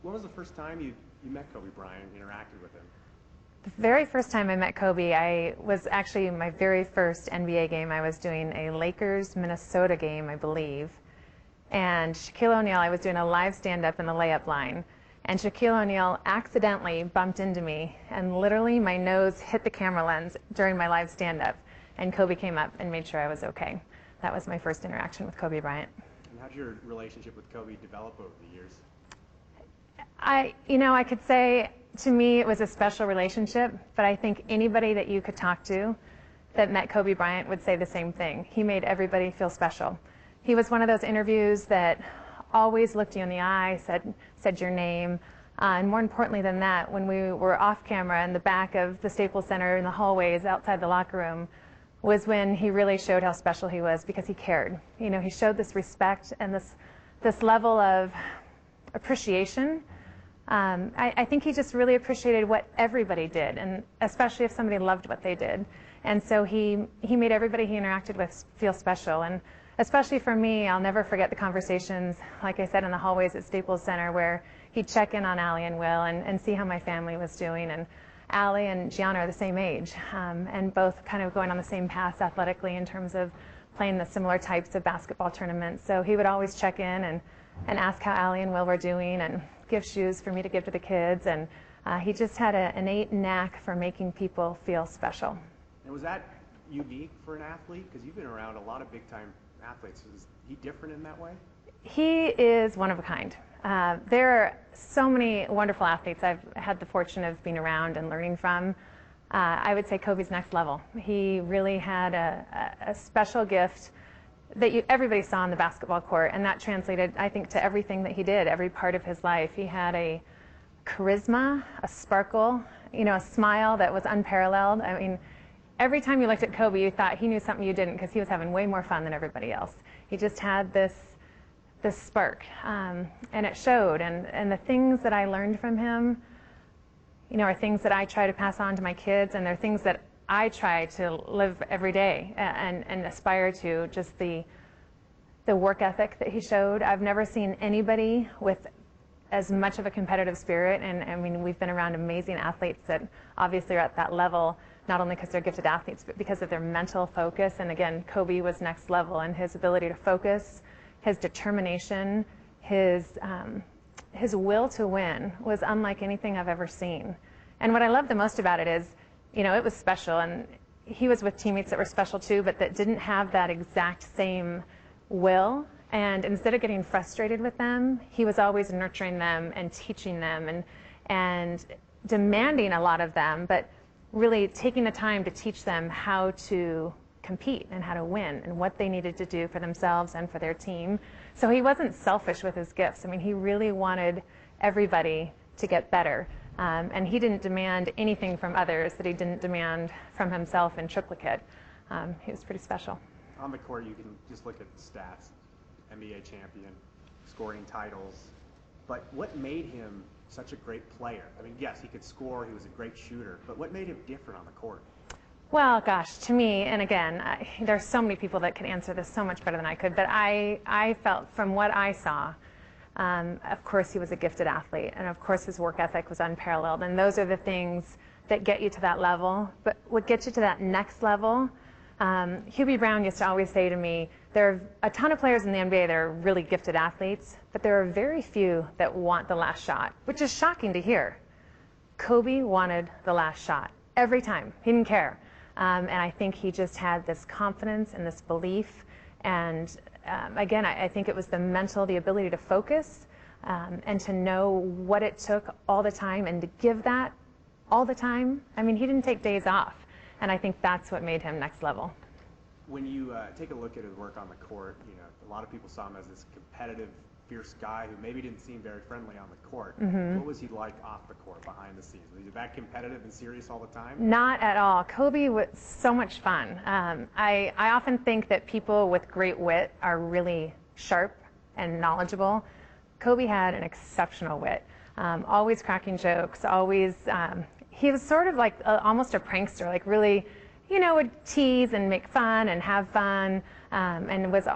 When was the first time you met Kobe Bryant and interacted with him? The very first time I met Kobe, I was actually my very first NBA game. I was doing a Lakers-Minnesota game, I believe. And Shaquille O'Neal, I was doing a live stand-up in the layup line. And Shaquille O'Neal accidentally bumped into me, and literally my nose hit the camera lens during my live stand-up. And Kobe came up and made sure I was okay. That was my first interaction with Kobe Bryant. And how did your relationship with Kobe develop over the years? I could say, to me, it was a special relationship, but I think anybody that you could talk to that met Kobe Bryant would say the same thing. He made everybody feel special. He was one of those interviews that always looked you in the eye, said your name, and more importantly than that, when we were off camera in the back of the Staples Center in the hallways outside the locker room, was when he really showed how special he was, because he cared. He showed this respect and this level of appreciation. I think he just really appreciated what everybody did, and especially if somebody loved what they did. And so he made everybody he interacted with feel special. And especially for me, I'll never forget the conversations, like I said, in the hallways at Staples Center, where he'd check in on Allie and Will and see how my family was doing. And Allie and Gianna are the same age, and both kind of going on the same path athletically in terms of playing the similar types of basketball tournaments. So he would always check in and ask how Allie and Will were doing, and give shoes for me to give to the kids. And he just had an innate knack for making people feel special. And was that unique for an athlete? Because you've been around a lot of big-time athletes. Is he different in that way? He is one of a kind. There are so many wonderful athletes I've had the fortune of being around and learning from. I would say Kobe's next level. He really had a special gift that everybody saw on the basketball court, and that translated, I think, to everything that he did, every part of his life. He had a charisma, a sparkle, a smile that was unparalleled. I mean, every time you looked at Kobe, you thought he knew something you didn't, because he was having way more fun than everybody else. He just had this spark, and it showed. And the things that I learned from him, are things that I try to pass on to my kids, and they're things that I try to live every day and aspire to. Just the work ethic that he showed. I've never seen anybody with as much of a competitive spirit, and I mean, we've been around amazing athletes that obviously are at that level, not only because they're gifted athletes, but because of their mental focus. And again, Kobe was next level, and his ability to focus, his determination, his will to win was unlike anything I've ever seen. And what I love the most about it is, it was special, and he was with teammates that were special too, but that didn't have that exact same will. And instead of getting frustrated with them, he was always nurturing them and teaching them and demanding a lot of them, but really taking the time to teach them how to compete and how to win and what they needed to do for themselves and for their team. So he wasn't selfish with his gifts. I mean, he really wanted everybody to get better. And he didn't demand anything from others that he didn't demand from himself in triplicate. He was pretty special. On the court, you can just look at stats. NBA champion, scoring titles. But what made him such a great player? I mean, yes, he could score, he was a great shooter, but what made him different on the court? Well, gosh, to me, and again, there's so many people that could answer this so much better than I could, but I felt from what I saw, of course he was a gifted athlete, and of course his work ethic was unparalleled, and those are the things that get you to that level. But what gets you to that next level, Hubie Brown used to always say to me, there are a ton of players in the NBA that are really gifted athletes, but there are very few that want the last shot, which is shocking to hear. Kobe wanted the last shot every time. He didn't care. And I think he just had this confidence and this belief. And again, I think it was the ability to focus and to know what it took all the time and to give that all the time. I mean, he didn't take days off. And I think that's what made him next level. When you take a look at his work on the court, a lot of people saw him as this competitive, fierce guy who maybe didn't seem very friendly on the court. Mm-hmm. What was he like off the court, behind the scenes? Was he that competitive and serious all the time? Not at all. Kobe was so much fun. I often think that people with great wit are really sharp and knowledgeable. Kobe had an exceptional wit, always cracking jokes, always, he was sort of like almost a prankster, like really, would tease and make fun and have fun, and was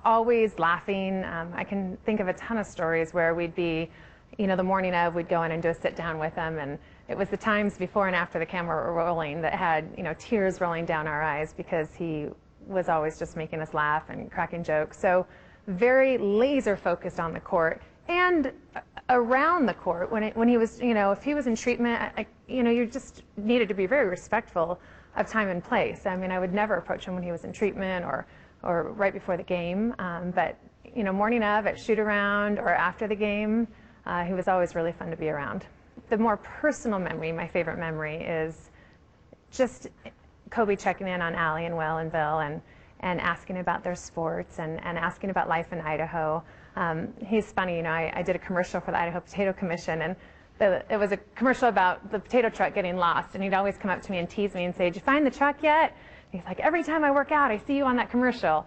always laughing. I can think of a ton of stories where we'd be, the morning of, we'd go in and do a sit down with him, and it was the times before and after the camera were rolling that had, tears rolling down our eyes, because he was always just making us laugh and cracking jokes. So very laser focused on the court and around the court. When he was, if he was in treatment, you just needed to be very respectful of time and place. I mean, I would never approach him when he was in treatment or right before the game. But morning of, at shoot around, or after the game, he was always really fun to be around. The more personal memory, my favorite memory, is just Kobe checking in on Allie and Will and Bill and asking about their sports and asking about life in Idaho. He's funny, I did a commercial for the Idaho Potato Commission, and it was a commercial about the potato truck getting lost, and he'd always come up to me and tease me and say, "Did you find the truck yet?" He's like, "Every time I work out, I see you on that commercial."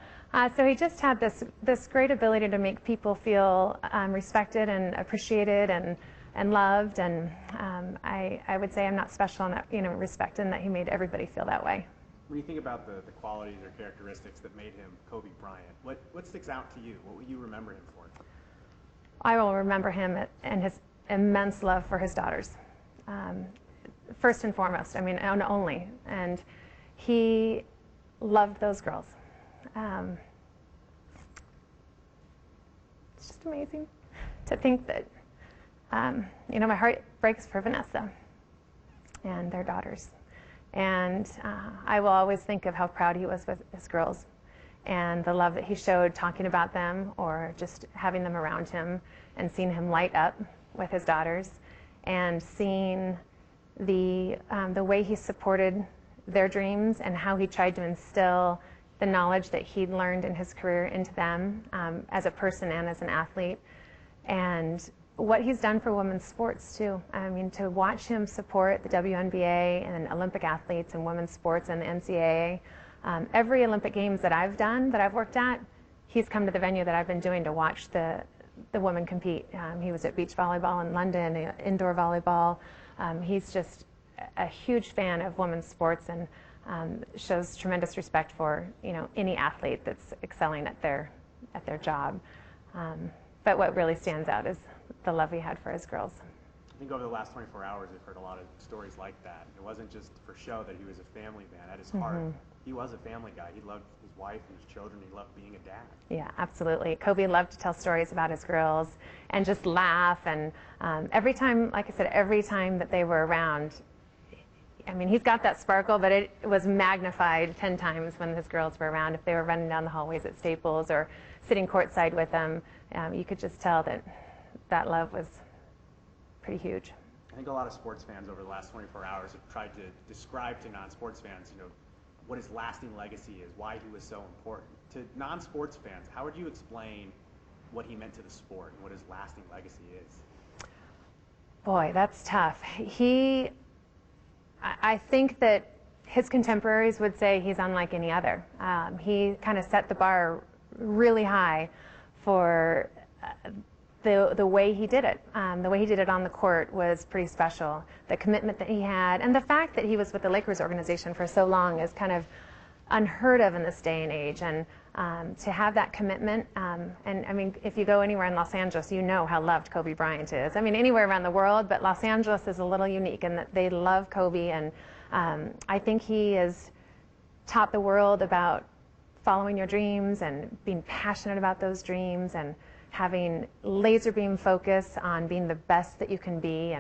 So he just had this great ability to make people feel respected and appreciated and loved, and I would say I'm not special in that, respect, and that he made everybody feel that way. When you think about the qualities or characteristics that made him Kobe Bryant, what sticks out to you? What will you remember him for? I will remember him and his immense love for his daughters, first and foremost, and only. And he loved those girls. It's just amazing to think that, my heart breaks for Vanessa and their daughters. And I will always think of how proud he was with his girls and the love that he showed talking about them or just having them around him, and seeing him light up with his daughters, and seeing the way he supported their dreams and how he tried to instill the knowledge that he'd learned in his career into them as a person and as an athlete. And what he's done for women's sports too. To watch him support the WNBA and Olympic athletes and women's sports and the NCAA. Every Olympic Games that I've done, that I've worked at, he's come to the venue that I've been doing to watch the women compete. He was at beach volleyball in London, indoor volleyball. He's just a huge fan of women's sports, and shows tremendous respect for any athlete that's excelling at their job. But what really stands out is the love he had for his girls. I think over the last 24 hours, we've heard a lot of stories like that. It wasn't just for show that he was a family man. At his heart, he was a family guy. He loved his wife and his children. He loved being a dad. Yeah, absolutely. Kobe loved to tell stories about his girls and just laugh. And every time, like I said, every time that they were around, he's got that sparkle, but it was magnified 10 times when his girls were around. If they were running down the hallways at Staples or sitting courtside with them, you could just tell that love was pretty huge. I think a lot of sports fans over the last 24 hours have tried to describe to non-sports fans, what his lasting legacy is, why he was so important. To non-sports fans, how would you explain what he meant to the sport and what his lasting legacy is? Boy, that's tough. I think that his contemporaries would say he's unlike any other. He kind of set the bar really high for the way he did it. The way he did it on the court was pretty special. The commitment that he had, and the fact that he was with the Lakers organization for so long is kind of unheard of in this day and age. And to have that commitment, if you go anywhere in Los Angeles, you know how loved Kobe Bryant is. Anywhere around the world, but Los Angeles is a little unique in that they love Kobe, and I think he has taught the world about following your dreams and being passionate about those dreams and having laser beam focus on being the best that you can be,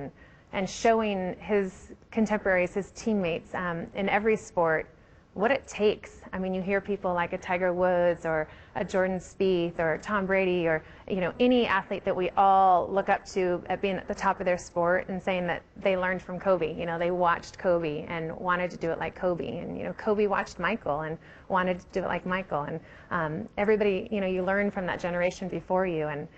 and showing his contemporaries, his teammates in every sport, what it takes. You hear people like a Tiger Woods or a Jordan Spieth or Tom Brady or any athlete that we all look up to at being at the top of their sport and saying that they learned from Kobe. They watched Kobe and wanted to do it like Kobe, and Kobe watched Michael and wanted to do it like Michael, and everybody, you learn from that generation before you, and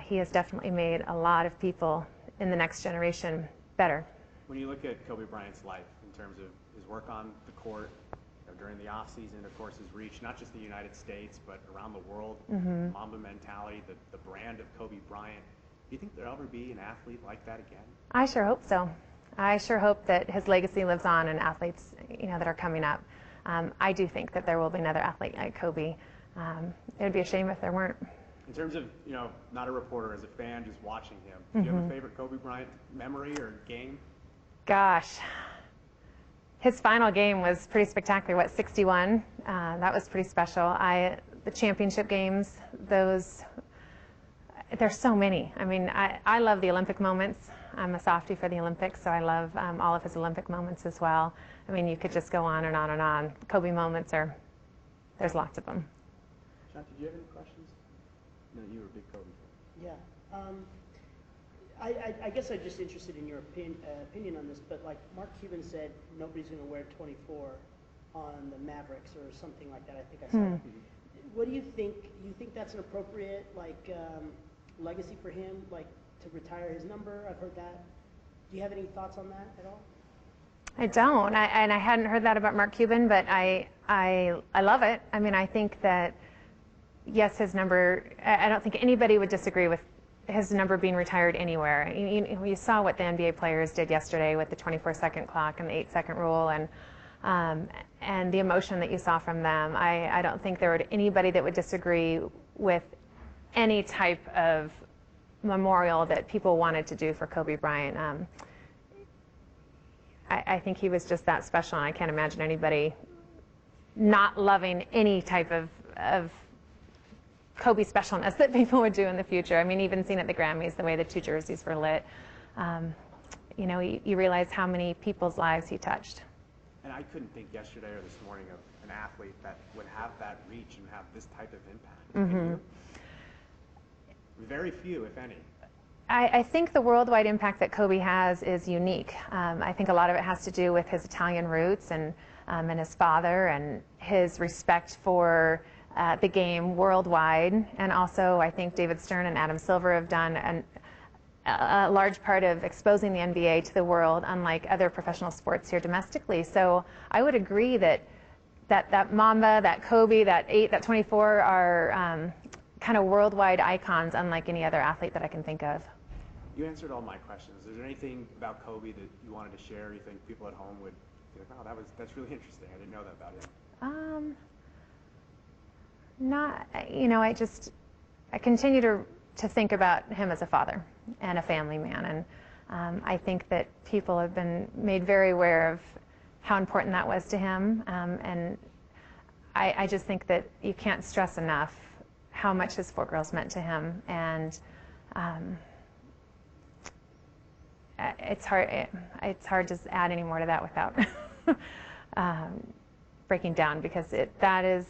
he has definitely made a lot of people in the next generation better. When you look at Kobe Bryant's life in terms of his work on the court, during the off season, of course, his reach, not just the United States, but around the world, Mamba mentality, the brand of Kobe Bryant. Do you think there'll ever be an athlete like that again? I sure hope so. I sure hope that his legacy lives on in athletes, that are coming up. I do think that there will be another athlete like Kobe. It would be a shame if there weren't. In terms of, not a reporter, as a fan just watching him, do you have a favorite Kobe Bryant memory or game? Gosh, his final game was pretty spectacular. What, 61? That was pretty special. The championship games, there's so many. I mean, I love the Olympic moments. I'm a softie for the Olympics, so I love all of his Olympic moments as well. I mean, you could just go on and on and on. Kobe moments there's lots of them. John, did you have any questions? No, you were a big Kobe fan. Yeah. I guess I'm just interested in your opinion on this, but like Mark Cuban said, nobody's going to wear 24 on the Mavericks or something like that. I think I saw that. What do you think? You think that's an appropriate legacy for him, like to retire his number? I've heard that. Do you have any thoughts on that at all? I don't, and I hadn't heard that about Mark Cuban, but I love it. I mean, I think that, yes, his number, I don't think anybody would disagree with his number being retired anywhere. You saw what the NBA players did yesterday with the 24-second clock and the 8-second rule, and the emotion that you saw from them. I don't think there would anybody that would disagree with any type of memorial that people wanted to do for Kobe Bryant. I think he was just that special, and I can't imagine anybody not loving any type of Kobe specialness that people would do in the future. I mean, even seeing at the Grammys, the way the two jerseys were lit, you realize how many people's lives he touched. And I couldn't think yesterday or this morning of an athlete that would have that reach and have this type of impact. Very few, if any. I think the worldwide impact that Kobe has is unique. I think a lot of it has to do with his Italian roots and his father and his respect for the game worldwide. And also, I think David Stern and Adam Silver have done a large part of exposing the NBA to the world, unlike other professional sports here domestically. So I would agree that Mamba, that Kobe, that 8, that 24 are kind of worldwide icons, unlike any other athlete that I can think of. You answered all my questions. Is there anything about Kobe that you wanted to share? You think people at home would be like, "Oh, that's really interesting. I didn't know that about him." Not, I continue to think about him as a father and a family man, and I think that people have been made very aware of how important that was to him, and I just think that you can't stress enough how much his 4 girls meant to him, and it's hard to add any more to that without breaking down, because that is,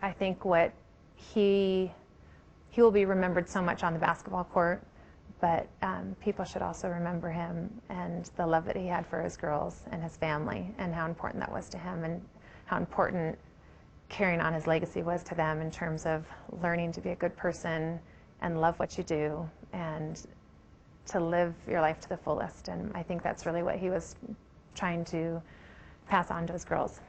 I think, what he will be remembered so much on the basketball court, but people should also remember him and the love that he had for his girls and his family, and how important that was to him, and how important carrying on his legacy was to them in terms of learning to be a good person and love what you do and to live your life to the fullest. And I think that's really what he was trying to pass on to his girls.